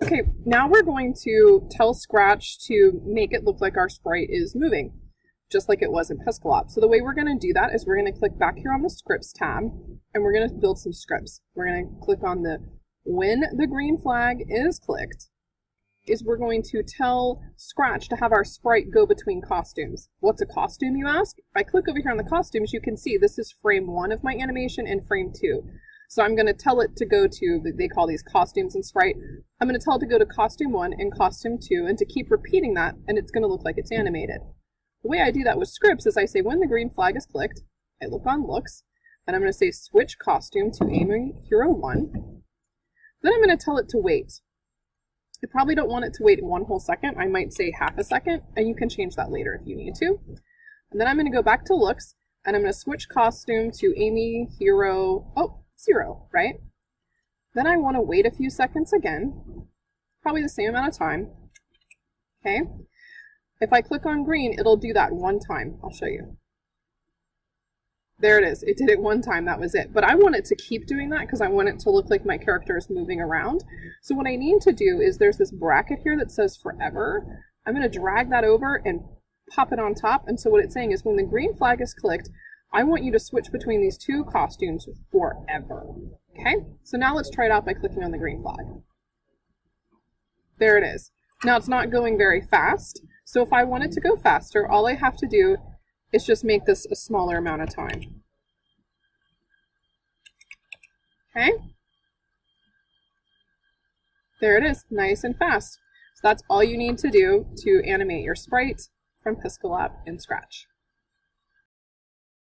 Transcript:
Okay, now we're going to tell Scratch to make it look like our sprite is moving, just like it was in Piskel. So the way we're going to do that is we're going to click back here on the scripts tab, and we're going to build some scripts. We're going to click on the when the green flag is clicked, is we're going to tell Scratch to have our sprite go between costumes. What's a costume, you ask? If I click over here on the costumes, you can see this is frame 1 of my animation and frame 2. So I'm going to tell it to go to, they call these costumes in Sprite. I'm going to tell it to go to costume 1 and costume 2 and to keep repeating that, and it's going to look like it's animated. The way I do that with scripts is I say when the green flag is clicked, I look on looks, and I'm going to say switch costume to Amy Hero 1. Then I'm going to tell it to wait. I probably don't want it to wait 1 whole second. I might say half a second, and you can change that later if you need to. And then I'm going to go back to looks, and I'm going to switch costume to Amy Hero 0, right? Then I want to wait a few seconds again, probably the same amount of time. Okay. If I click on green, it'll do that 1 time. I'll show you. There it is. It did it 1 time. That was it. But I want it to keep doing that because I want it to look like my character is moving around. So what I need to do is there's this bracket here that says forever. I'm going to drag that over and pop it on top. And so what it's saying is when the green flag is clicked, I want you to switch between these 2 costumes forever. Okay? So now let's try it out by clicking on the green flag. There it is. Now it's not going very fast. So if I want it to go faster, all I have to do is just make this a smaller amount of time. Okay? There it is, nice and fast. So that's all you need to do to animate your sprite from Piskel in Scratch.